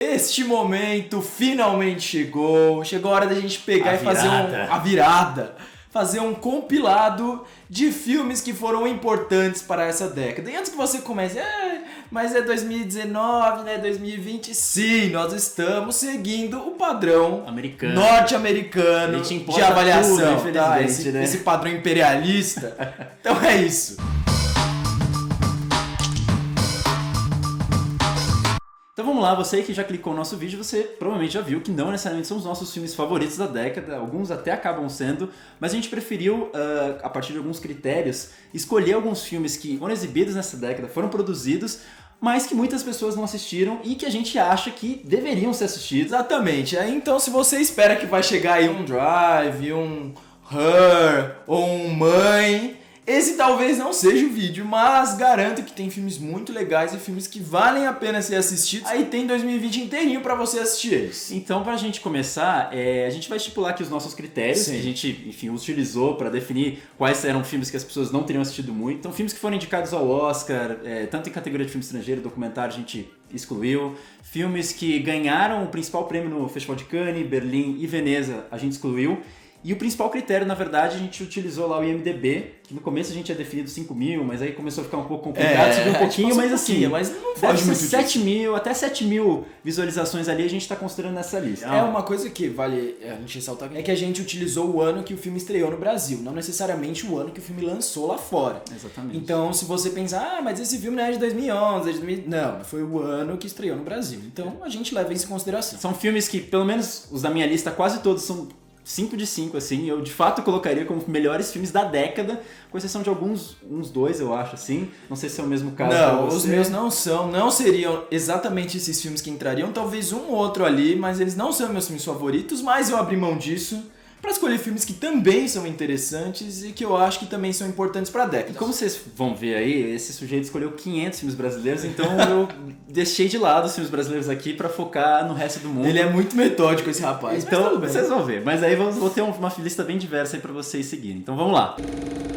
Este momento finalmente chegou. Chegou a hora da gente pegar e fazer a virada. Fazer um compilado de filmes que foram importantes para essa década. E antes que você comece, mas é 2019, né? 2020. Sim, nós estamos seguindo o padrão norte-americano de avaliação. Tudo, infelizmente, tá? né? Esse padrão imperialista. Então é isso. Então vamos lá, você que já clicou no nosso vídeo, você provavelmente já viu que não necessariamente são os nossos filmes favoritos da década, alguns até acabam sendo, mas a gente preferiu, a partir de alguns critérios, escolher alguns filmes que foram exibidos nessa década, foram produzidos, mas que muitas pessoas não assistiram e que a gente acha que deveriam ser assistidos. Exatamente, então se você espera que vai chegar aí um Drive, um Her ou um Mãe... Esse talvez não seja o vídeo, mas garanto que tem filmes muito legais e filmes que valem a pena ser assistidos. Aí tem 2020 inteirinho pra você assistir eles. Então, pra gente começar, a gente vai estipular aqui os nossos critérios, que a gente, enfim, utilizou pra definir quais eram filmes que as pessoas não teriam assistido muito. Então, filmes que foram indicados ao Oscar, tanto em categoria de filme estrangeiro, documentário, a gente excluiu. Filmes que ganharam o principal prêmio no Festival de Cannes, Berlim e Veneza, a gente excluiu. E o principal critério, na verdade, a gente utilizou lá o IMDb, que no começo a gente tinha definido 5 mil, mas aí começou a ficar um pouco complicado, subiu um pouquinho, mas assim, mas não deve ser 7 mil, até 7 mil visualizações ali a gente está considerando nessa lista. É uma coisa que vale a gente ressaltar, é que a gente utilizou o ano que o filme estreou no Brasil, não necessariamente o ano que o filme lançou lá fora. Exatamente. Então, se você pensar, mas esse filme não é de 2011, é de 2000... Não, foi o ano que estreou no Brasil. Então, a gente leva isso em consideração. São filmes que, pelo menos os da minha lista, quase todos são 5 de 5, assim, eu de fato colocaria como melhores filmes da década, com exceção de uns dois, eu acho, assim. Não sei se é o mesmo caso. Não, os meus não seriam exatamente esses filmes que entrariam, talvez um ou outro ali, mas eles não são meus filmes favoritos, mas eu abri mão disso pra escolher filmes que também são interessantes e que eu acho que também são importantes pra década. E como vocês vão ver aí, esse sujeito escolheu 500 filmes brasileiros, então eu deixei de lado os filmes brasileiros aqui pra focar no resto do mundo. Ele é muito metódico, esse rapaz. Então vocês vão ver, mas aí vou ter uma lista bem diversa aí pra vocês seguirem. Então vamos lá.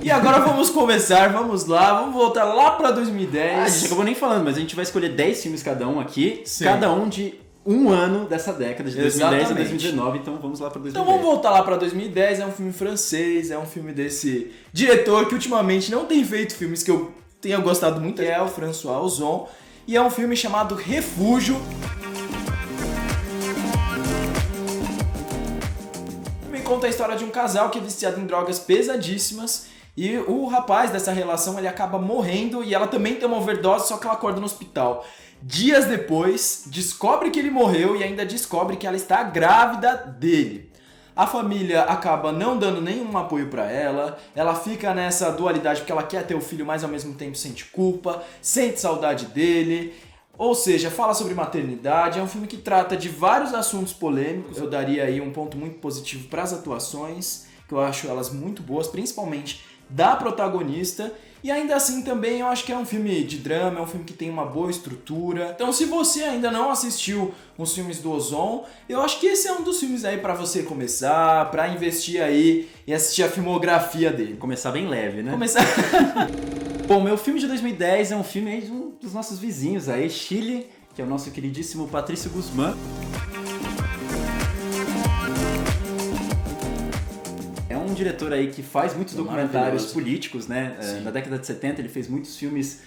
E agora vamos começar, vamos lá, vamos voltar lá pra 2010. A gente acabou nem falando, mas a gente vai escolher 10 filmes cada um aqui, Sim. Cada um de um ano dessa década, de 2010 a 2019, então vamos lá pra 2010. Então vamos voltar lá pra 2010, é um filme francês, é um filme desse diretor que ultimamente não tem feito filmes que eu tenha gostado muito, é o François Ozon, e é um filme chamado Refúgio. Me conta a história de um casal que é viciado em drogas pesadíssimas, e o rapaz dessa relação ele acaba morrendo e ela também tem uma overdose, só que ela acorda no hospital. Dias depois, descobre que ele morreu e ainda descobre que ela está grávida dele. A família acaba não dando nenhum apoio pra ela, ela fica nessa dualidade porque ela quer ter o filho, mas ao mesmo tempo sente culpa, sente saudade dele. Ou seja, fala sobre maternidade, é um filme que trata de vários assuntos polêmicos. Eu daria aí um ponto muito positivo para as atuações, que eu acho elas muito boas, principalmente da protagonista. E ainda assim também eu acho que é um filme de drama, é um filme que tem uma boa estrutura. Então se você ainda não assistiu os filmes do Ozon, eu acho que esse é um dos filmes aí pra você começar, pra investir aí e assistir a filmografia dele. Começar bem leve, né? Começar... Bom, meu filme de 2010 é um filme aí de um dos nossos vizinhos aí, Chile, que é o nosso queridíssimo Patrício Guzmán. Um diretor aí que faz muitos documentários políticos, né? Na década de 70 ele fez muitos filmes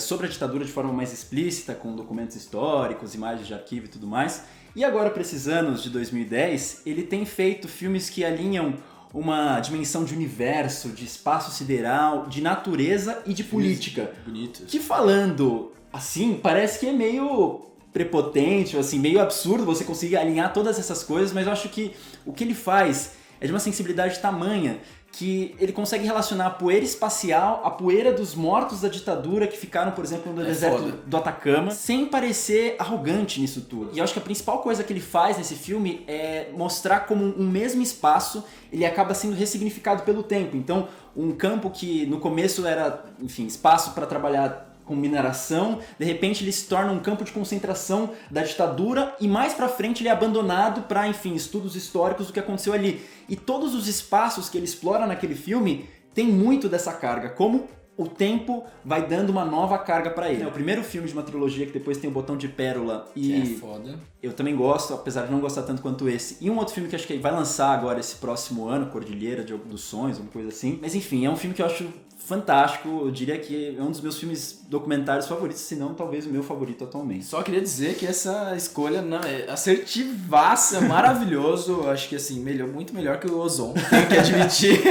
sobre a ditadura de forma mais explícita, com documentos históricos, imagens de arquivo e tudo mais. E agora, para esses anos de 2010, ele tem feito filmes que alinham uma dimensão de universo, de espaço sideral, de natureza e de política. Bonitos. Que falando assim, parece que é meio prepotente, assim, meio absurdo você conseguir alinhar todas essas coisas, mas eu acho que o que ele faz é de uma sensibilidade tamanha que ele consegue relacionar a poeira espacial, a poeira dos mortos da ditadura que ficaram, por exemplo, no deserto do Atacama, sem parecer arrogante nisso tudo. E eu acho que a principal coisa que ele faz nesse filme é mostrar como um mesmo espaço ele acaba sendo ressignificado pelo tempo. Então, um campo que no começo era, enfim, espaço para trabalhar com mineração, de repente ele se torna um campo de concentração da ditadura e mais pra frente ele é abandonado para, enfim, estudos históricos do que aconteceu ali. E todos os espaços que ele explora naquele filme tem muito dessa carga, como o tempo vai dando uma nova carga pra ele. É o primeiro filme de uma trilogia que depois tem o Botão de Pérola e Que é foda. eu também gosto, apesar de não gostar tanto quanto esse. E um outro filme que acho que vai lançar agora esse próximo ano, Cordilheira dos Sonhos, uma coisa assim. Mas enfim, é um filme que eu acho fantástico, eu diria que é um dos meus filmes documentários favoritos, se não talvez o meu favorito atualmente. Só queria dizer que essa escolha não, é assertivaça, maravilhoso, eu acho que assim, muito melhor que o Ozon, tenho que admitir.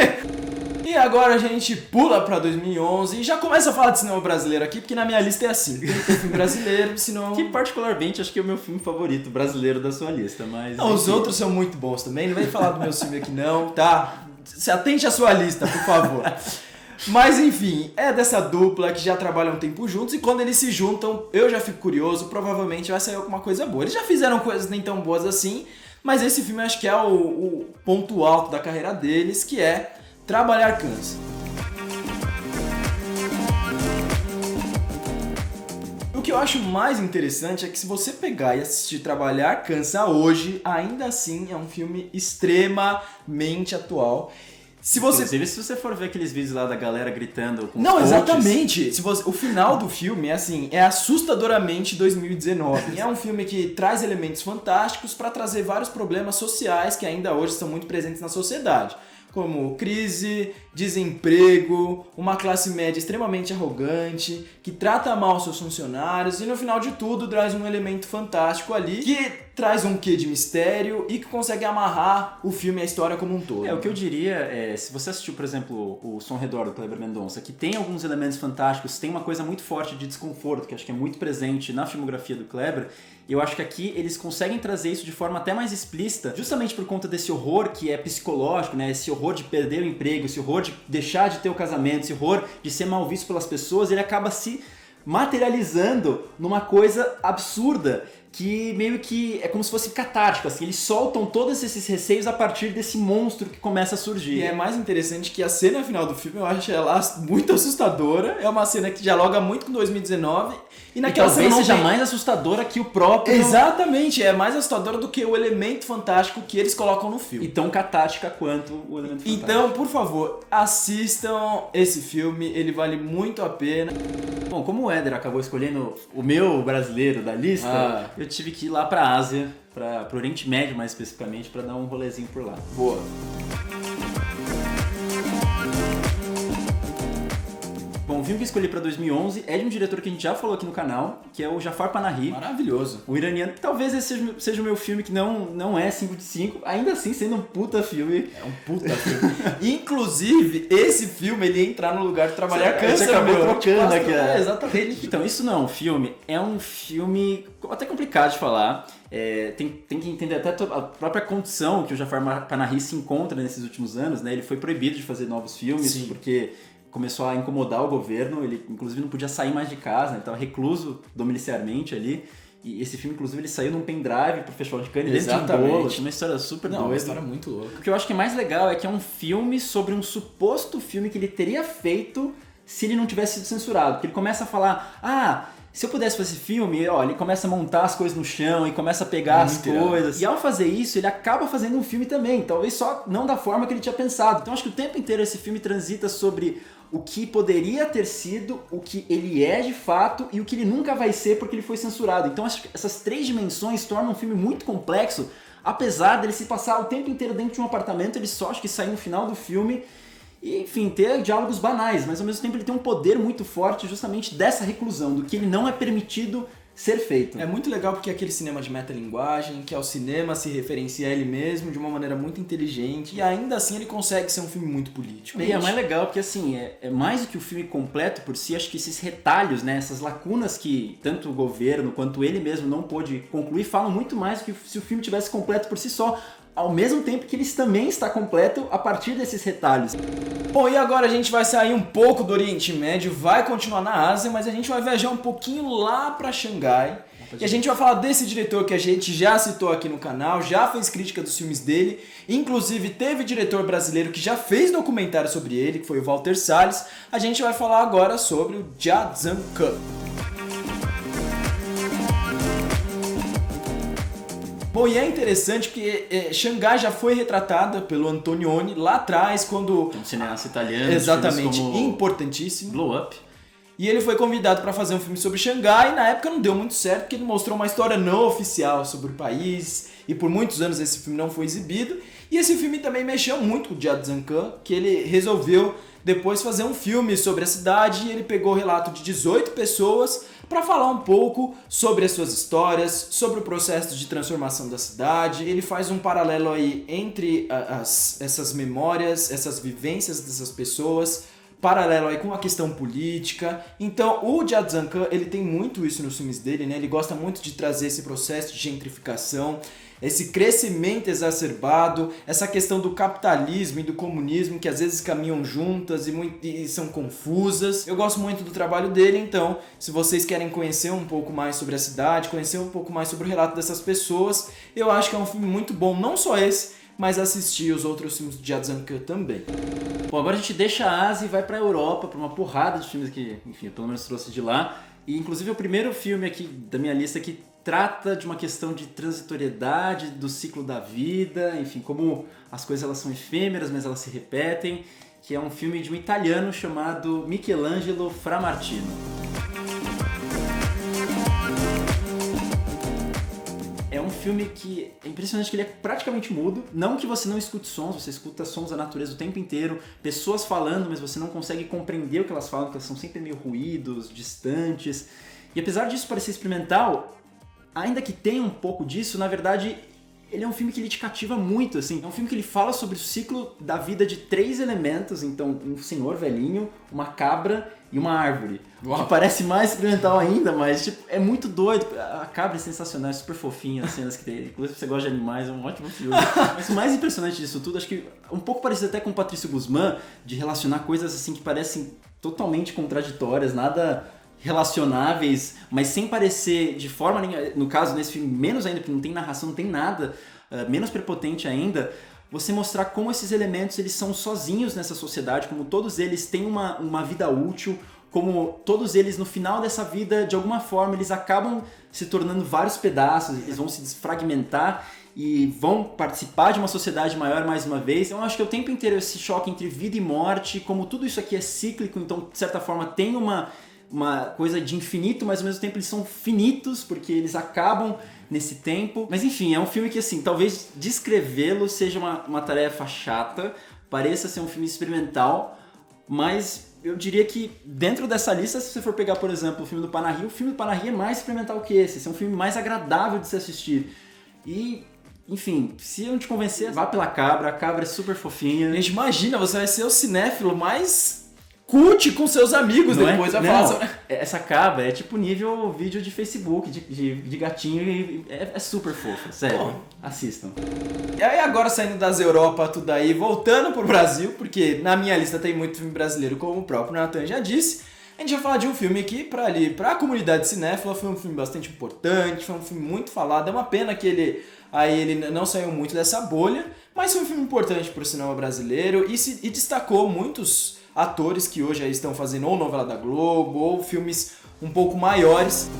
E agora a gente pula pra 2011 e já começa a falar de cinema brasileiro aqui, porque na minha lista é assim, tem que ter filme brasileiro, senão... Que particularmente acho que é o meu filme favorito brasileiro da sua lista, mas... Não, os outros são muito bons também, não vem falar do meu filme aqui não, tá? Se atente à sua lista, por favor. Mas enfim, é dessa dupla que já trabalham um tempo juntos e quando eles se juntam, eu já fico curioso, provavelmente vai sair alguma coisa boa. Eles já fizeram coisas nem tão boas assim, mas esse filme eu acho que é o ponto alto da carreira deles, que é Trabalhar Cansa. O que eu acho mais interessante é que se você pegar e assistir Trabalhar Cansa hoje, ainda assim é um filme extremamente atual. Inclusive, se você for ver aqueles vídeos lá da galera gritando com Não, os exatamente. O final do filme é assustadoramente 2019. É um filme que traz elementos fantásticos para trazer vários problemas sociais que ainda hoje são muito presentes na sociedade. Como crise, desemprego, uma classe média extremamente arrogante, que trata mal seus funcionários e no final de tudo traz um elemento fantástico ali que traz um quê de mistério e que consegue amarrar o filme e a história como um todo. O que eu diria é, se você assistiu, por exemplo, o Som ao Redor do Kleber Mendonça, que tem alguns elementos fantásticos, tem uma coisa muito forte de desconforto, que acho que é muito presente na filmografia do Kleber, e eu acho que aqui eles conseguem trazer isso de forma até mais explícita, justamente por conta desse horror que é psicológico, né? Esse horror de perder o emprego, esse horror de deixar de ter o casamento, esse horror de ser mal visto pelas pessoas, ele acaba se materializando numa coisa absurda, que meio que é como se fosse catártico, assim, eles soltam todos esses receios a partir desse monstro que começa a surgir. E é mais interessante que a cena final do filme eu acho ela muito assustadora, é uma cena que dialoga muito com 2019 e naquela e talvez cena seja mais assustadora que o próprio... Exatamente, é mais assustadora do que o elemento fantástico que eles colocam no filme. E tão catártica quanto o elemento fantástico. Então, por favor, assistam esse filme, ele vale muito a pena. Bom, como o Éder acabou escolhendo o meu brasileiro da lista, eu tive que ir lá pra Ásia, pro Oriente Médio mais especificamente, pra dar um rolezinho por lá. Boa. Bom, o filme que eu escolhi pra 2011 é de um diretor que a gente já falou aqui no canal, que é o Jafar Panahi. Maravilhoso. O iraniano. Talvez esse seja o meu filme que não é 5 de 5, ainda assim sendo um puta filme. É um puta filme. Inclusive, esse filme ele ia entrar no lugar de Trabalhar Cansa. Você acabou trocando aqui. Exatamente. Então, isso não é um filme, é um filme até complicado de falar. Tem que entender até a própria condição que o Jafar Panahi se encontra nesses últimos anos, né? Ele foi proibido de fazer novos filmes, Sim. porque começou a incomodar o governo, ele inclusive não podia sair mais de casa, ele estava recluso domiciliarmente ali. E esse filme, inclusive, ele saiu num pendrive pro Festival de Cannes dentro de um bolo. Tinha uma história super doida. Uma história muito louca. O que eu acho que é mais legal é que é um filme sobre um suposto filme que ele teria feito se ele não tivesse sido censurado. Porque ele começa a falar, se eu pudesse fazer esse filme, ele começa a montar as coisas no chão e começa a pegar as coisas. E ao fazer isso, ele acaba fazendo um filme também. Talvez só não da forma que ele tinha pensado. Então acho que o tempo inteiro esse filme transita sobre o que poderia ter sido, o que ele é de fato e o que ele nunca vai ser porque ele foi censurado. Então acho que essas 3 dimensões tornam um filme muito complexo, apesar dele se passar o tempo inteiro dentro de um apartamento, ele só acho que sai no final do filme e, enfim, ter diálogos banais, mas ao mesmo tempo ele tem um poder muito forte justamente dessa reclusão, do que ele não é permitido ser feito. É muito legal porque é aquele cinema de metalinguagem, que é o cinema se referencia a ele mesmo de uma maneira muito inteligente e ainda assim ele consegue ser um filme muito político. E é mais legal porque assim, é mais do que o filme completo por si, acho que esses retalhos, né, essas lacunas que tanto o governo quanto ele mesmo não pôde concluir, falam muito mais do que se o filme tivesse completo por si só, ao mesmo tempo que ele também está completo a partir desses retalhos. Bom, e agora a gente vai sair um pouco do Oriente Médio, vai continuar na Ásia, mas a gente vai viajar um pouquinho lá para Xangai. E a gente vai falar desse diretor que a gente já citou aqui no canal, já fez crítica dos filmes dele, inclusive teve diretor brasileiro que já fez documentário sobre ele, que foi o Walter Salles. A gente vai falar agora sobre o Jia Zhangke. Bom, e é interessante que Xangai já foi retratada pelo Antonioni lá atrás, quando... Um cineasta italiano. Exatamente, importantíssimo. Blow Up. E ele foi convidado para fazer um filme sobre Xangai, e na época não deu muito certo, porque ele mostrou uma história não oficial sobre o país, e por muitos anos esse filme não foi exibido. E esse filme também mexeu muito com o Jia Zhangke, que ele resolveu depois fazer um filme sobre a cidade, e ele pegou o relato de 18 pessoas para falar um pouco sobre as suas histórias, sobre o processo de transformação da cidade. Ele faz um paralelo aí entre essas memórias, essas vivências dessas pessoas, paralelo aí com a questão política. Então o Jia Zhangke, ele tem muito isso nos filmes dele, né? Ele gosta muito de trazer esse processo de gentrificação, esse crescimento exacerbado, essa questão do capitalismo e do comunismo que às vezes caminham juntas e são confusas. Eu gosto muito do trabalho dele, então se vocês querem conhecer um pouco mais sobre a cidade, conhecer um pouco mais sobre o relato dessas pessoas, eu acho que é um filme muito bom, não só esse, mas assistir os outros filmes de Jia Zhangke também. Bom, agora a gente deixa a Ásia e vai pra Europa, pra uma porrada de filmes que, enfim, eu pelo menos trouxe de lá. E inclusive o primeiro filme aqui da minha lista que trata de uma questão de transitoriedade do ciclo da vida, enfim, como as coisas elas são efêmeras, mas elas se repetem, que é um filme de um italiano chamado Michelangelo Framartino. É um filme que é impressionante que ele é praticamente mudo. Não que você não escute sons, você escuta sons da natureza o tempo inteiro, pessoas falando, mas você não consegue compreender o que elas falam, porque elas são sempre meio ruídos, distantes. E apesar disso parecer experimental, ainda que tenha um pouco disso, na verdade, ele é um filme que ele te cativa muito, assim. É um filme que ele fala sobre o ciclo da vida de 3 elementos, então um senhor velhinho, uma cabra e uma árvore. Uau. Que parece mais experimental ainda, mas tipo, é muito doido. A cabra é sensacional, é super fofinha as cenas que tem. Inclusive, se você gosta de animais, é um ótimo filme. Mas o mais impressionante disso tudo, acho que um pouco parecido até com o Patrício Guzmán, de relacionar coisas assim que parecem totalmente contraditórias, nada relacionáveis, mas sem parecer de forma nenhuma, no caso nesse filme menos ainda, porque não tem narração, não tem nada, menos prepotente ainda, você mostrar como esses elementos eles são sozinhos nessa sociedade, como todos eles têm uma vida útil, como todos eles no final dessa vida, de alguma forma, eles acabam se tornando vários pedaços, eles vão se desfragmentar e vão participar de uma sociedade maior mais uma vez. Então eu acho que o tempo inteiro esse choque entre vida e morte, como tudo isso aqui é cíclico, então de certa forma tem uma coisa de infinito, mas ao mesmo tempo eles são finitos, porque eles acabam nesse tempo. Mas enfim, é um filme que assim, talvez descrevê-lo seja uma tarefa chata, pareça ser um filme experimental, mas eu diria que dentro dessa lista, se você for pegar, por exemplo, o filme do Panahi, o filme do Panahi é mais experimental que esse é um filme mais agradável de se assistir. E enfim, se eu não te convencer, vá pela cabra, a cabra é super fofinha. Gente, imagina, você vai ser o cinéfilo mais curte com seus amigos não depois da fase. Essa cabra é tipo nível vídeo de Facebook, de gatinho, e é super fofo, sério. Bom, assistam. E aí agora saindo das Europa, tudo aí, voltando pro Brasil, porque na minha lista tem muito filme brasileiro, como o próprio Nathan já disse, a gente vai falar de um filme aqui pra comunidade cinéfila, foi um filme bastante importante, foi um filme muito falado, é uma pena que ele não saiu muito dessa bolha, mas foi um filme importante pro cinema brasileiro e destacou muitos atores que hoje aí estão fazendo ou novela da Globo ou filmes um pouco maiores.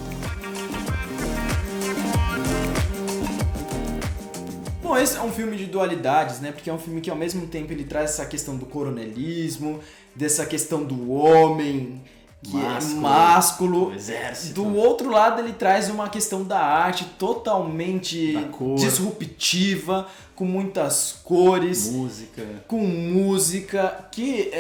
Bom, esse é um filme de dualidades, né? Porque é um filme que ao mesmo tempo ele traz essa questão do coronelismo, dessa questão do homem que é másculo. Exército. Do outro lado ele traz uma questão da arte totalmente disruptiva, com muitas cores, com música que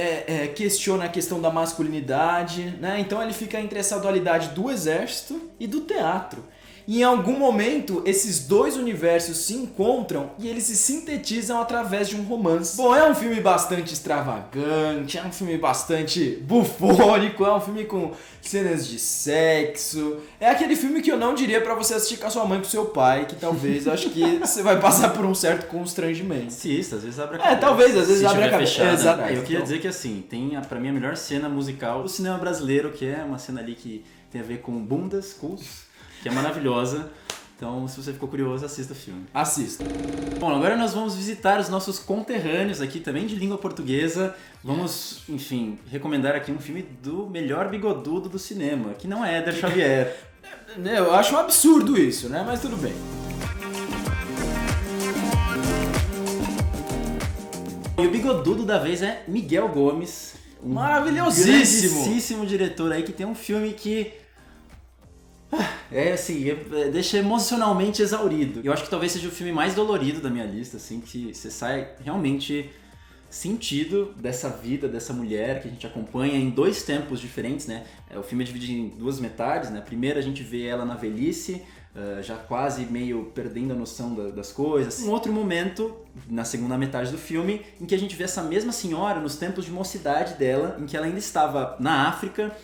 questiona a questão da masculinidade, né? Então ele fica entre essa dualidade do exército e do teatro. E em algum momento esses dois universos se encontram e eles se sintetizam através de um romance. Bom, é um filme bastante extravagante, é um filme bastante bufônico, é um filme com cenas de sexo. É aquele filme que eu não diria pra você assistir com a sua mãe e com o seu pai, que talvez eu acho que você vai passar por um certo constrangimento. Assista, às vezes abre a cabeça. Talvez, às vezes abre a cabeça. Fechada, exatamente. Eu queria dizer que assim, tem pra mim a melhor cena musical do cinema brasileiro, que é uma cena ali que tem a ver com bundas, cus, que é maravilhosa. Então, se você ficou curioso, assista o filme. Assista. Bom, agora nós vamos visitar os nossos conterrâneos aqui, também de língua portuguesa. Vamos, enfim, recomendar aqui um filme do melhor bigodudo do cinema, que não é Éder Xavier. Eu acho um absurdo isso, né? Mas tudo bem. E o bigodudo da vez é Miguel Gomes. Maravilhosíssimo! Grandíssimo diretor aí que tem um filme que... deixa emocionalmente exaurido. Eu acho que talvez seja o filme mais dolorido da minha lista, assim, que você sai realmente sentido dessa vida, dessa mulher que a gente acompanha em 2 tempos diferentes, né? O filme é dividido em 2 metades, né? A primeira a gente vê ela na velhice, já quase meio perdendo a noção das coisas. Um outro momento, na segunda metade do filme, em que a gente vê essa mesma senhora nos tempos de mocidade dela, em que ela ainda estava na África,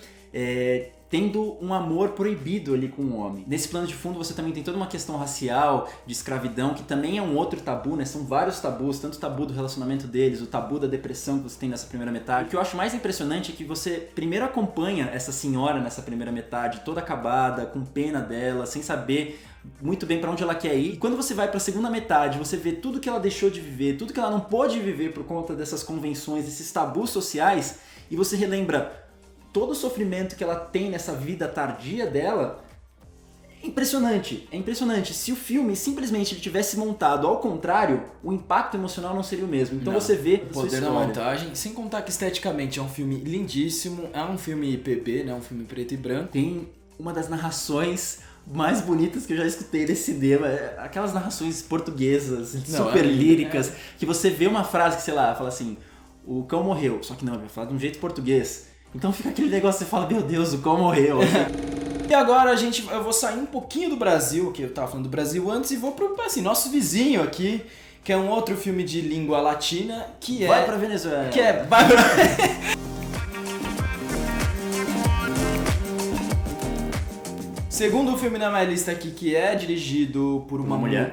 tendo um amor proibido ali com um homem. Nesse plano de fundo você também tem toda uma questão racial, de escravidão, que também é um outro tabu, né? São vários tabus, tanto o tabu do relacionamento deles, o tabu da depressão que você tem nessa primeira metade. O que eu acho mais impressionante é que você primeiro acompanha essa senhora nessa primeira metade, toda acabada, com pena dela, sem saber muito bem pra onde ela quer ir. E quando você vai pra segunda metade, você vê tudo que ela deixou de viver, tudo que ela não pôde viver por conta dessas convenções, desses tabus sociais, e você relembra todo o sofrimento que ela tem nessa vida tardia dela. É impressionante. Se o filme simplesmente ele tivesse montado ao contrário, o impacto emocional não seria o mesmo. Então você vê o poder da montagem, sem contar que esteticamente é um filme lindíssimo, é um filme PB, né, um filme preto e branco. Tem uma das narrações mais bonitas que eu já escutei nesse cinema, aquelas narrações portuguesas, super líricas, que você vê uma frase que, sei lá, fala assim, o cão morreu, só que não, vai falar de um jeito português. Então fica aquele negócio que você fala, meu Deus, o cão morreu. E agora eu vou sair um pouquinho do Brasil, que eu tava falando do Brasil antes, e vou pro, assim, nosso vizinho aqui, que é um outro filme de língua latina, que Vai pra Venezuela. Vai pra... Segundo filme na minha lista aqui, que é dirigido por uma mulher.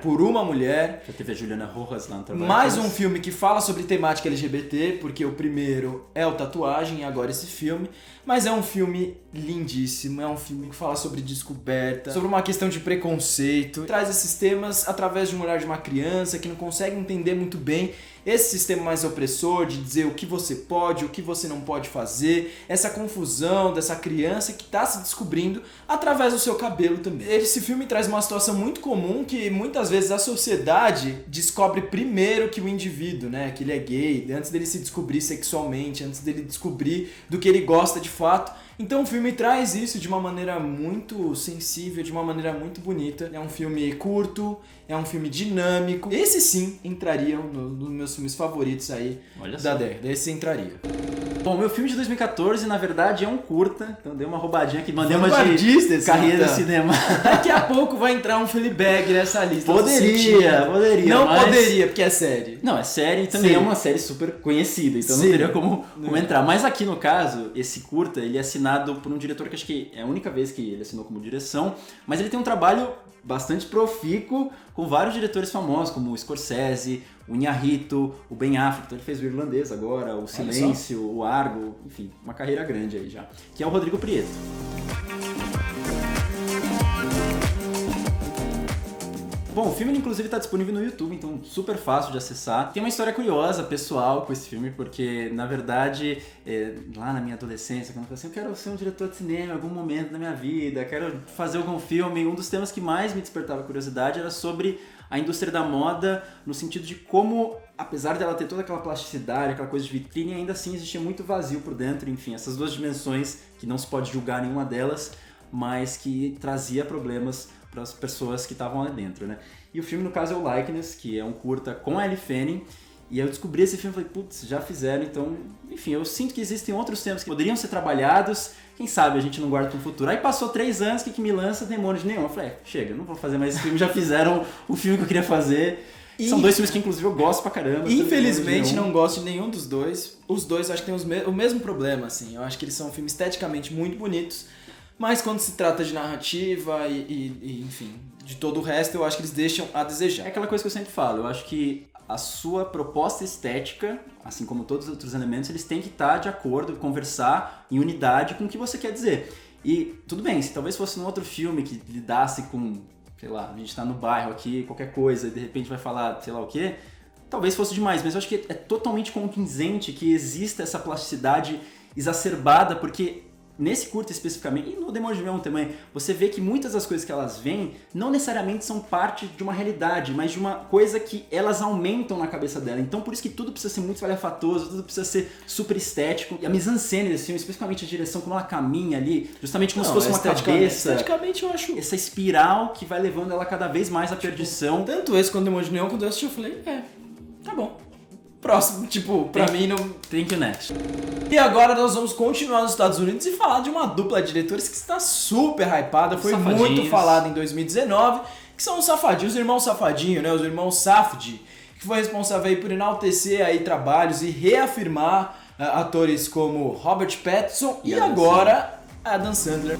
Já teve a Juliana Rojas lá no trabalho. Mais um filme que fala sobre temática LGBT, porque o primeiro é o Tatuagem e agora esse filme. Mas é um filme lindíssimo, é um filme que fala sobre descoberta, sobre uma questão de preconceito. Traz esses temas através de um olhar de uma criança que não consegue entender muito bem esse sistema mais opressor de dizer o que você pode, o que você não pode fazer, essa confusão dessa criança que está se descobrindo através do seu cabelo também. Esse filme traz uma situação muito comum que muitas vezes a sociedade descobre primeiro que o indivíduo, né, que ele é gay, antes dele se descobrir sexualmente, antes dele descobrir do que ele gosta de fato. Então o filme traz isso de uma maneira muito sensível, de uma maneira muito bonita. É um filme curto, é um filme dinâmico. Esse sim entraria nos meus filmes favoritos aí da década. Esse entraria. Bom, meu filme de 2014, na verdade, é um curta. Então dei uma roubadinha aqui, mandei uma de carreira no cinema. Daqui a pouco vai entrar um Fleabag nessa lista. Poderia. Não poderia, porque é série. Não, é série e também é uma série super conhecida, então não teria como entrar. Mas aqui no caso, esse curta, ele é assinado por um diretor que acho que é a única vez que ele assinou como direção, mas ele tem um trabalho bastante profícuo com vários diretores famosos, como o Scorsese, o Iñárritu, o Ben Affleck, então ele fez o Irlandês agora, o Silêncio, o Argo, enfim, uma carreira grande aí já, que é o Rodrigo Prieto. Bom, o filme inclusive está disponível no YouTube, então super fácil de acessar. Tem uma história curiosa, pessoal, com esse filme, porque na verdade, lá na minha adolescência, quando eu falei assim, eu quero ser um diretor de cinema em algum momento da minha vida, quero fazer algum filme, um dos temas que mais me despertava curiosidade era sobre a indústria da moda, no sentido de como, apesar dela ter toda aquela plasticidade, aquela coisa de vitrine, ainda assim existia muito vazio por dentro, enfim, essas duas dimensões que não se pode julgar nenhuma delas, mas que trazia problemas para as pessoas que estavam lá dentro, né? E o filme, no caso, é o Likeness, que é um curta com a Elle Fanning, e eu descobri esse filme e falei, putz, já fizeram, então... Enfim, eu sinto que existem outros temas que poderiam ser trabalhados, quem sabe a gente não guarda para o futuro. Aí passou 3 anos, que me lança Demônio de Neon? Eu falei, chega, não vou fazer mais esse filme, já fizeram o filme que eu queria fazer. São 2 filmes que, inclusive, eu gosto pra caramba. Infelizmente, não gosto de nenhum dos dois. Os dois, eu acho que tem o mesmo problema, assim. Eu acho que eles são filmes esteticamente muito bonitos, mas quando se trata de narrativa e enfim, de todo o resto, eu acho que eles deixam a desejar. É aquela coisa que eu sempre falo, eu acho que a sua proposta estética, assim como todos os outros elementos, eles têm que estar de acordo, conversar em unidade com o que você quer dizer. E tudo bem, se talvez fosse um outro filme que lidasse com, sei lá, a gente tá no bairro aqui, qualquer coisa, e de repente vai falar sei lá o quê, talvez fosse demais, mas eu acho que é totalmente convincente que exista essa plasticidade exacerbada, porque nesse curta especificamente, e no Demônio de Neon também, você vê que muitas das coisas que elas veem não necessariamente são parte de uma realidade, mas de uma coisa que elas aumentam na cabeça dela. Então por isso que tudo precisa ser muito espalhafatoso, tudo precisa ser super estético. E a mise-en-scène desse filme, especificamente a direção, como ela caminha ali, justamente como se fosse uma cabeça. Esteticamente eu acho... Essa espiral que vai levando ela cada vez mais à perdição. Tanto esse quanto o Demônio de Neon, quando eu assisti, eu falei, tá bom. Próximo, tipo, pra mim não... Thank you next. E agora nós vamos continuar nos Estados Unidos e falar de uma dupla de diretores que está super hypada, foi muito falada em 2019, que são os Safadinhos, os irmãos Safadinho, né? Os irmãos Safdie, que foi responsável aí por enaltecer aí trabalhos e reafirmar atores como Robert Pattinson e agora Adam Sandler.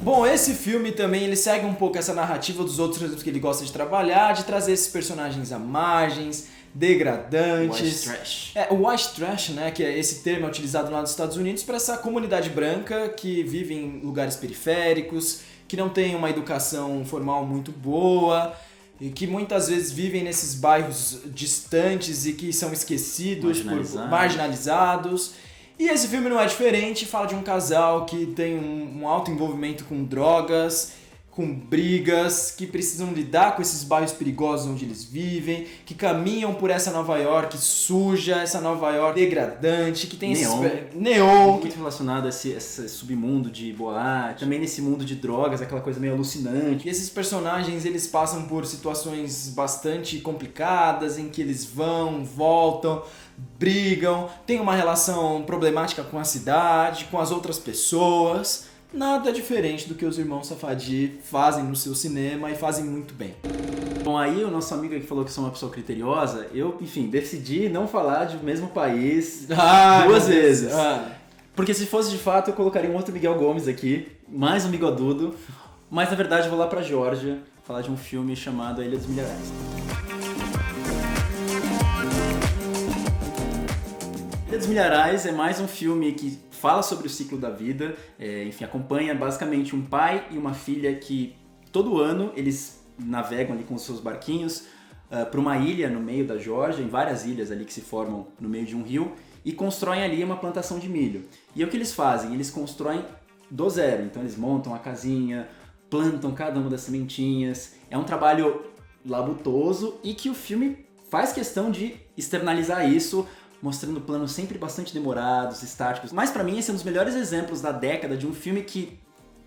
Bom, esse filme também ele segue um pouco essa narrativa dos outros filmes que ele gosta de trabalhar, de trazer esses personagens à margens, degradantes. White trash. O white trash, né, que é esse termo utilizado lá nos Estados Unidos para essa comunidade branca que vive em lugares periféricos, que não tem uma educação formal muito boa e que muitas vezes vivem nesses bairros distantes e que são esquecidos, marginalizados. E esse filme não é diferente, fala de um casal que tem um alto envolvimento com drogas, com brigas, que precisam lidar com esses bairros perigosos onde eles vivem, que caminham por essa Nova York suja, essa Nova York degradante, que tem neon. Muito relacionado a esse submundo de boate, também nesse mundo de drogas, aquela coisa meio alucinante. E esses personagens, eles passam por situações bastante complicadas, em que eles vão, voltam, brigam, tem uma relação problemática com a cidade, com as outras pessoas. Nada diferente do que os irmãos Safdie fazem no seu cinema e fazem muito bem. Bom, aí o nosso amigo que falou que sou uma pessoa criteriosa, eu, enfim, decidi não falar do mesmo país duas vezes. Porque se fosse de fato, eu colocaria um outro Miguel Gomes aqui, mais um bigodudo, mas na verdade eu vou lá pra Geórgia falar de um filme chamado A Ilha dos Milharais. Ilha dos Milharais é mais um filme que fala sobre o ciclo da vida, enfim, acompanha basicamente um pai e uma filha que todo ano eles navegam ali com os seus barquinhos para uma ilha no meio da Geórgia, em várias ilhas ali que se formam no meio de um rio, e constroem ali uma plantação de milho. E o que eles fazem? Eles constroem do zero, então eles montam a casinha, plantam cada uma das sementinhas, é um trabalho labutoso e que o filme faz questão de externalizar isso, mostrando planos sempre bastante demorados, estáticos. Mas pra mim esse é um dos melhores exemplos da década de um filme que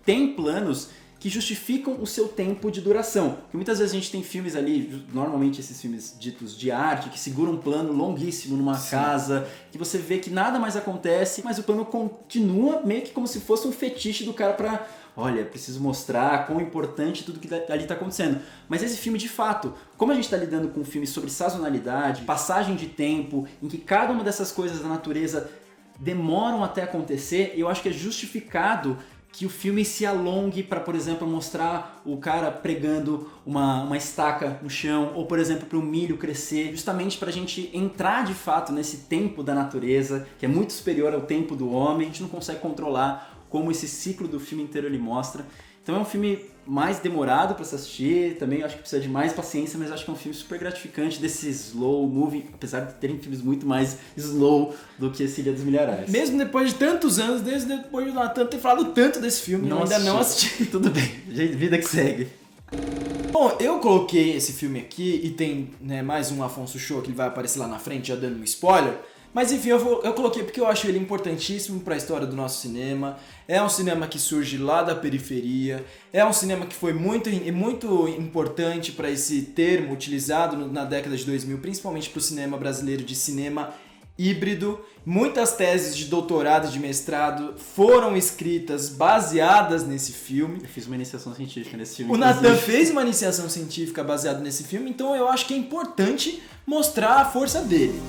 tem planos que justificam o seu tempo de duração. Porque muitas vezes a gente tem filmes ali, normalmente esses filmes ditos de arte, que seguram um plano longuíssimo numa casa, que você vê que nada mais acontece, mas o plano continua meio que como se fosse um fetiche do cara pra... Olha, preciso mostrar quão importante tudo que ali está acontecendo. Mas esse filme, de fato, como a gente está lidando com um filme sobre sazonalidade, passagem de tempo, em que cada uma dessas coisas da natureza demoram até acontecer, eu acho que é justificado que o filme se alongue para, por exemplo, mostrar o cara pregando uma estaca no chão, ou, por exemplo, para o milho crescer, justamente para a gente entrar de fato nesse tempo da natureza, que é muito superior ao tempo do homem, a gente não consegue controlar como esse ciclo do filme inteiro ele mostra. Então é um filme mais demorado para se assistir, também acho que precisa de mais paciência, mas acho que é um filme super gratificante desse slow movie, apesar de terem filmes muito mais slow do que esse Ilha dos Milharais. Mesmo depois de tantos anos, desde depois de Natan ter falado tanto desse filme, eu ainda não assisti. Tudo bem, vida que segue. Bom, eu coloquei esse filme aqui e tem mais um Afonso Show que ele vai aparecer lá na frente, já dando um spoiler. Mas enfim, eu coloquei porque eu acho ele importantíssimo para a história do nosso cinema. É um cinema que surge lá da periferia. É um cinema que foi muito importante para esse termo utilizado na década de 2000, principalmente para o cinema brasileiro de cinema híbrido. Muitas teses de doutorado e de mestrado foram escritas baseadas nesse filme. Eu fiz uma iniciação científica nesse filme. O Natan fez uma iniciação científica baseada nesse filme, então eu acho que é importante mostrar a força dele.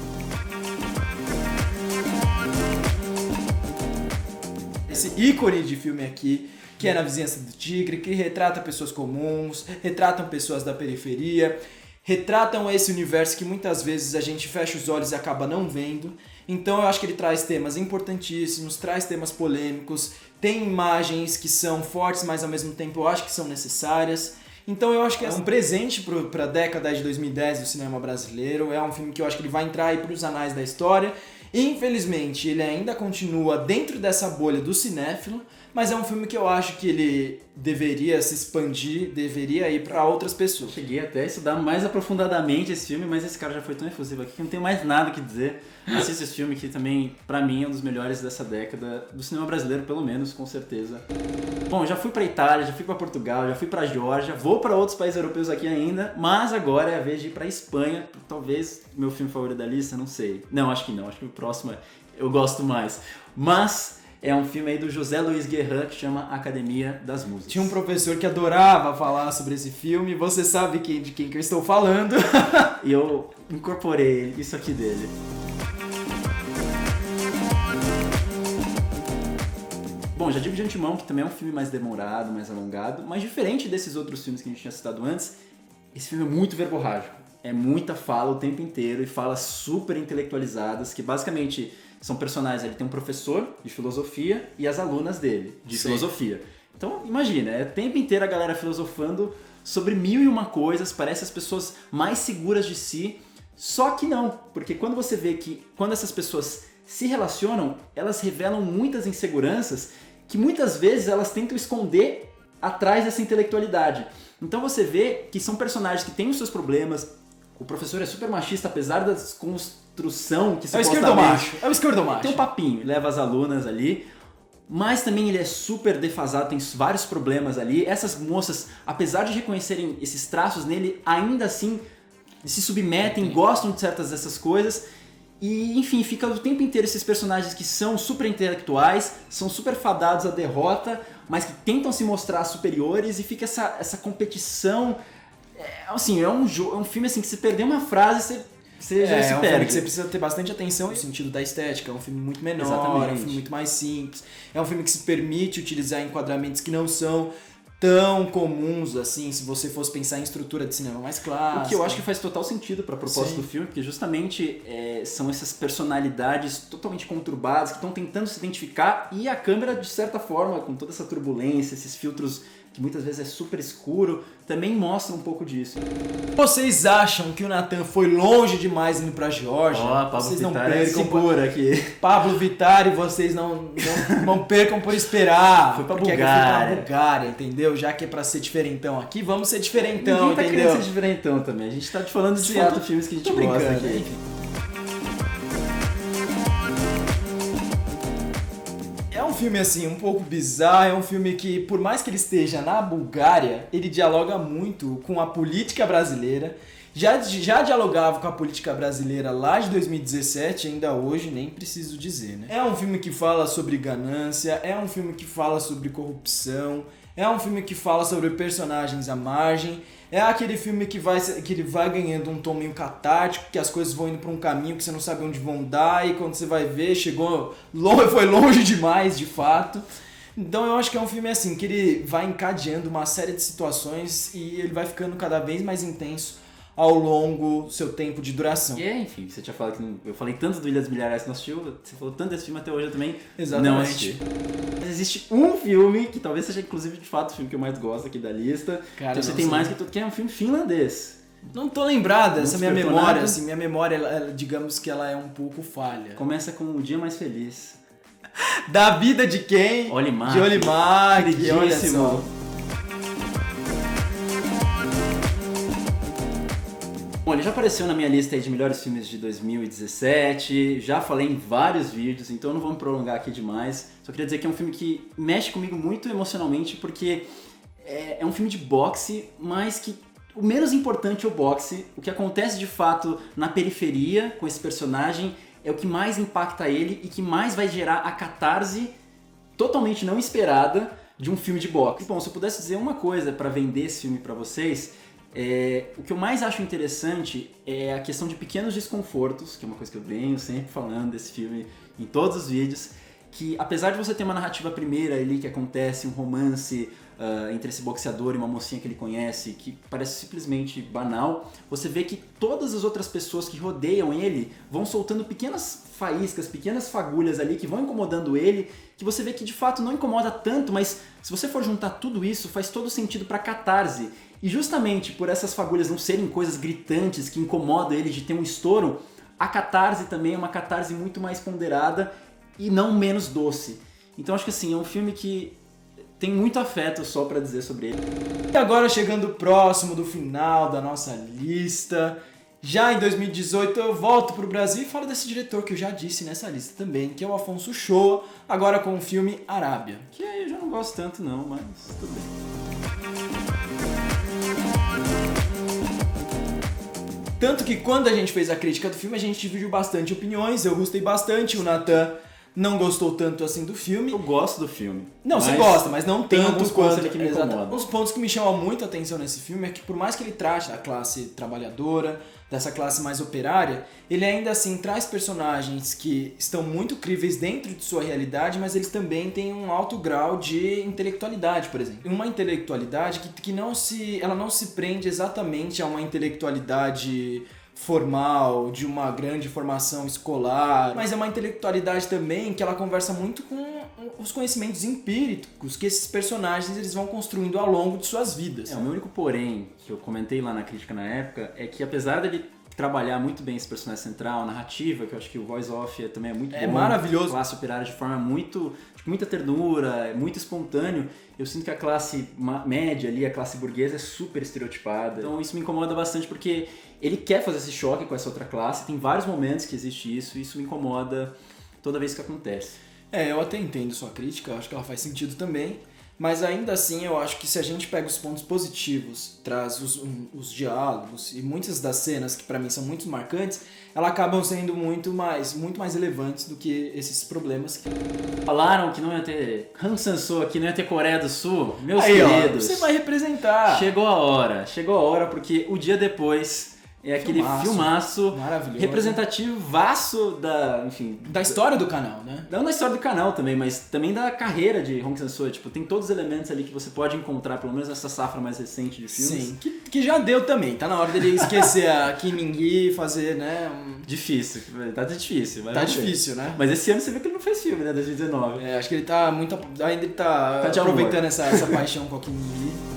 Esse ícone de filme aqui, que é Na Vizinhança do Tigre, que retrata pessoas comuns, retratam pessoas da periferia, retratam esse universo que muitas vezes a gente fecha os olhos e acaba não vendo. Então eu acho que ele traz temas importantíssimos, traz temas polêmicos, tem imagens que são fortes, mas ao mesmo tempo eu acho que são necessárias. Então eu acho que é um presente para a década de 2010 do cinema brasileiro, é um filme que eu acho que ele vai entrar aí para os anais da história. Infelizmente, ele ainda continua dentro dessa bolha do cinéfilo, mas é um filme que eu acho que ele deveria se expandir, deveria ir para outras pessoas. Cheguei até a estudar mais aprofundadamente esse filme, mas esse cara já foi tão efusivo aqui que não tenho mais nada o que dizer. Assista esse filme que também, pra mim, é um dos melhores dessa década, do cinema brasileiro, pelo menos, com certeza. Bom, já fui pra Itália, já fui pra Portugal, já fui pra Geórgia, vou pra outros países europeus aqui ainda, mas agora é a vez de ir pra Espanha, talvez meu filme favorito da lista, não sei. Não, acho que o próximo eu gosto mais. Mas é um filme aí do José Luiz Guerra que chama Academia das Musas. Tinha um professor que adorava falar sobre esse filme, você sabe de quem que eu estou falando. E eu incorporei isso aqui dele. Bom, já digo de antemão que também é um filme mais demorado, mais alongado, mas diferente desses outros filmes que a gente tinha citado antes, esse filme é muito verborrágico. É muita fala o tempo inteiro e falas super intelectualizadas, que basicamente são personagens. Ele tem um professor de filosofia e as alunas dele, de filosofia. Então, imagina, é o tempo inteiro a galera filosofando sobre 1001 coisas, parece as pessoas mais seguras de si, só que não, porque quando você vê que quando essas pessoas se relacionam, elas revelam muitas inseguranças que muitas vezes elas tentam esconder atrás dessa intelectualidade. Então você vê que são personagens que têm os seus problemas. O professor é super machista, apesar da construção que supostamente... É o esquerdomacho. Tem um papinho, leva as alunas ali, mas também ele é super defasado, tem vários problemas ali. Essas moças, apesar de reconhecerem esses traços nele, ainda assim se submetem, gostam de certas dessas coisas. E, enfim, fica o tempo inteiro esses personagens que são super intelectuais, são super fadados à derrota, mas que tentam se mostrar superiores, e fica essa competição. Assim, é um filme assim, que se perder uma frase, você já se um perde. filme que você precisa ter bastante atenção no sentido da estética. É um filme muito menor, Exatamente. É um filme muito mais simples. É um filme que se permite utilizar enquadramentos que não são tão comuns assim, se você fosse pensar em estrutura de cinema mais clássica. O que eu acho que faz total sentido para a proposta do filme, porque justamente são essas personalidades totalmente conturbadas que estão tentando se identificar, e a câmera, de certa forma, com toda essa turbulência, esses filtros que muitas vezes é super escuro, também mostra um pouco disso. Vocês acham que o Nathan foi longe demais indo pra Geórgia? Pablo Vocês Vittar não percam segura aqui. Pablo Vittar, e vocês não percam por esperar. Foi pra porque Bulgária. Foi pra Bulgária, entendeu? Já que é pra ser diferentão aqui, vamos ser diferentão, Ninguém tá entendeu? querendo ser diferentão também. A gente tá falando de fato filmes que a gente gosta aqui. Enfim. É um filme assim, um pouco bizarro, é um filme que, por mais que ele esteja na Bulgária, ele dialoga muito com a política brasileira. Já dialogava com a política brasileira lá de 2017, ainda hoje, nem preciso dizer, né? É um filme que fala sobre ganância, é um filme que fala sobre corrupção, é um filme que fala sobre personagens à margem, é aquele filme que ele vai ganhando um tom meio catártico, que as coisas vão indo para um caminho que você não sabe onde vão dar, e quando você vai ver, foi longe demais, de fato. Então eu acho que é um filme assim, que ele vai encadeando uma série de situações e ele vai ficando cada vez mais intenso ao longo do seu tempo de duração. E enfim, você tinha falado que eu falei tanto do Ilha dos Milharais que não assistiu, você falou tanto desse filme até hoje, eu também não assisti. Mas existe um filme, que talvez seja inclusive de fato o filme que eu mais gosto aqui da lista, Cara, que você tem mais que tudo, que é um filme finlandês. Não tô lembrada, Não essa minha despertou memória, nada? assim, minha memória, digamos que ela é um pouco falha. Começa com O Dia Mais Feliz. Da vida de quem? Olimark. De Olimark, olha Queridíssimo. só. Bom, ele já apareceu na minha lista aí de melhores filmes de 2017, já falei em vários vídeos, então não vou me prolongar aqui demais. Só queria dizer que é um filme que mexe comigo muito emocionalmente, porque é um filme de boxe, mas que o menos importante é o boxe. O que acontece de fato na periferia com esse personagem é o que mais impacta ele e que mais vai gerar a catarse totalmente não esperada de um filme de boxe. Bom, se eu pudesse dizer uma coisa para vender esse filme para vocês, o que eu mais acho interessante é a questão de pequenos desconfortos, que é uma coisa que eu venho sempre falando desse filme em todos os vídeos, que apesar de você ter uma narrativa primeira ali que acontece, um romance, entre esse boxeador e uma mocinha que ele conhece, que parece simplesmente banal, você vê que todas as outras pessoas que rodeiam ele vão soltando pequenas faíscas, pequenas fagulhas ali que vão incomodando ele, que você vê que de fato não incomoda tanto, mas se você for juntar tudo isso, faz todo sentido pra catarse. E justamente por essas fagulhas não serem coisas gritantes que incomodam ele de ter um estouro, a catarse também é uma catarse muito mais ponderada e não menos doce. Então acho que assim, é um filme que tem muito afeto só pra dizer sobre ele. E agora chegando próximo do final da nossa lista, já em 2018 eu volto pro Brasil e falo desse diretor que eu já disse nessa lista também, que é o Afonso Shoa, agora com o filme Arábia. Que aí eu já não gosto tanto não, mas tudo bem. Tanto que quando a gente fez a crítica do filme, a gente dividiu bastante opiniões, eu gostei bastante, o Nathan não gostou tanto assim do filme. Eu gosto do filme. Não, você gosta, mas não tem tanto alguns quanto... pontos ali que me incomodam. Os pontos que me chamam muito a atenção nesse filme é que por mais que ele trate da classe trabalhadora, dessa classe mais operária, ele ainda assim traz personagens que estão muito críveis dentro de sua realidade, mas eles também têm um alto grau de intelectualidade, por exemplo. Uma intelectualidade que ela não se prende exatamente a uma intelectualidade formal, de uma grande formação escolar, mas é uma intelectualidade também que ela conversa muito com os conhecimentos empíricos que esses personagens eles vão construindo ao longo de suas vidas. O meu único porém, que eu comentei lá na crítica na época, é que apesar dele trabalhar muito bem esse personagem central, a narrativa, que eu acho que o voice-off também é muito bom. É maravilhoso. Classe operária de forma muito, muita ternura, muito espontâneo. Eu sinto que a classe média ali, a classe burguesa é super estereotipada. Então isso me incomoda bastante porque ele quer fazer esse choque com essa outra classe. Tem vários momentos que existe isso e isso me incomoda toda vez que acontece. Eu até entendo sua crítica, eu acho que ela faz sentido também. Mas ainda assim, eu acho que se a gente pega os pontos positivos, traz os diálogos e muitas das cenas que pra mim são muito marcantes, elas acabam sendo muito mais relevantes do que esses problemas que... Falaram que não ia ter Han Sang-soo aqui, não ia ter Coreia do Sul. Meus aí, queridos, você vai representar. Chegou a hora porque o dia depois é aquele filmaço maravilhoso, representativaço da história do canal, né? Não da história do canal também, mas também da carreira de Hong Sang-soo. Tipo, tem todos os elementos ali que você pode encontrar, pelo menos nessa safra mais recente de filmes. Sim, que já deu também. Tá na hora dele esquecer a Kim Min-gi e fazer, né? Difícil, tá difícil. Tá difícil, né? Mas esse ano você viu que ele não fez filme, né? 2019. Acho que ele tá muito... Ainda ele tá aproveitando essa paixão com a Kim Min-gi.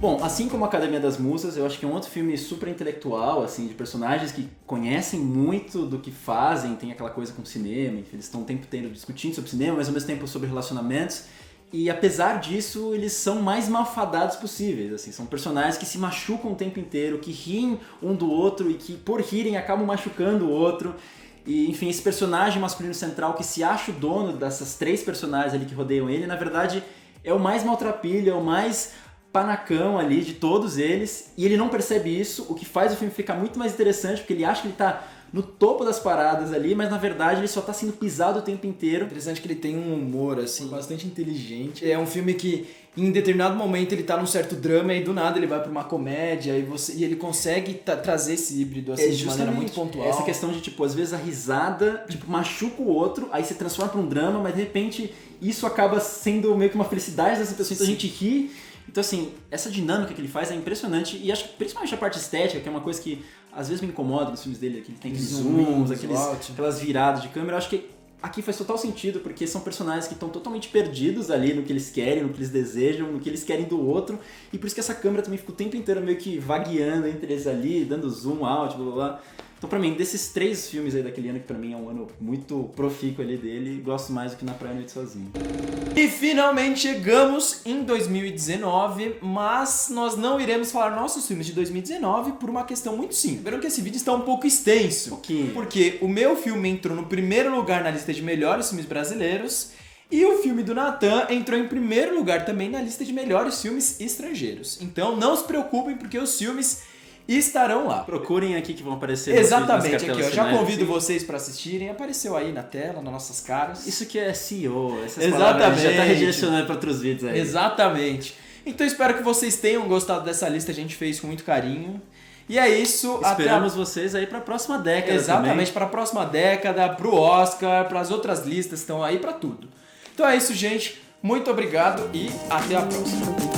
Bom, assim como a Academia das Musas, eu acho que é um outro filme super intelectual, assim, de personagens que conhecem muito do que fazem, tem aquela coisa com o cinema, enfim, eles estão o tempo inteiro discutindo sobre cinema, mas ao mesmo tempo sobre relacionamentos, e apesar disso, eles são mais malfadados possíveis, assim, são personagens que se machucam o tempo inteiro, que riem um do outro e que, por rirem, acabam machucando o outro. E, enfim, esse personagem masculino central que se acha o dono dessas três personagens ali que rodeiam ele, na verdade, é o mais maltrapilho, é o mais panacão ali de todos eles, e ele não percebe isso, o que faz o filme ficar muito mais interessante, porque ele acha que ele tá no topo das paradas ali, mas na verdade ele só tá sendo pisado o tempo inteiro. Interessante que ele tem um humor, assim, bastante inteligente. É um filme que, em determinado momento, ele tá num certo drama e do nada ele vai pra uma comédia e ele consegue trazer esse híbrido, assim, de maneira muito pontual. Essa questão de, tipo, às vezes a risada, tipo, machuca o outro, aí se transforma pra um drama, mas de repente isso acaba sendo meio que uma felicidade dessa pessoa, então a gente ri. Então, assim, essa dinâmica que ele faz é impressionante e acho que principalmente a parte estética, que é uma coisa que às vezes me incomoda nos filmes dele, que ele tem aqueles zooms, aquelas viradas de câmera, eu acho que aqui faz total sentido, porque são personagens que estão totalmente perdidos ali no que eles querem, no que eles desejam, no que eles querem do outro, e por isso que essa câmera também fica o tempo inteiro meio que vagueando entre eles ali, dando zoom out, blá blá blá. Então, pra mim, desses três filmes aí daquele ano, que pra mim é um ano muito profícuo ali dele, gosto mais do que Na Praia à Noite Sozinho. E finalmente chegamos em 2019, mas nós não iremos falar nossos filmes de 2019 por uma questão muito simples. Lembrando que esse vídeo está um pouco extenso, porque o meu filme entrou no primeiro lugar na lista de melhores filmes brasileiros e o filme do Nathan entrou em primeiro lugar também na lista de melhores filmes estrangeiros. Então não se preocupem, porque os filmes estarão lá. Procurem aqui que vão aparecer. Exatamente, aqui ó, já convido vocês para assistirem, apareceu aí na tela, nas nossas caras. Isso que é SEO, essas Exatamente. Palavras, já tá redirecionando para outros vídeos aí. Exatamente. Então espero que vocês tenham gostado dessa lista, a gente fez com muito carinho. E é isso. Esperamos vocês aí para a próxima década. Exatamente, para a próxima década, para o Oscar, para as outras listas que estão aí, para tudo. Então é isso, gente. Muito obrigado e até a próxima.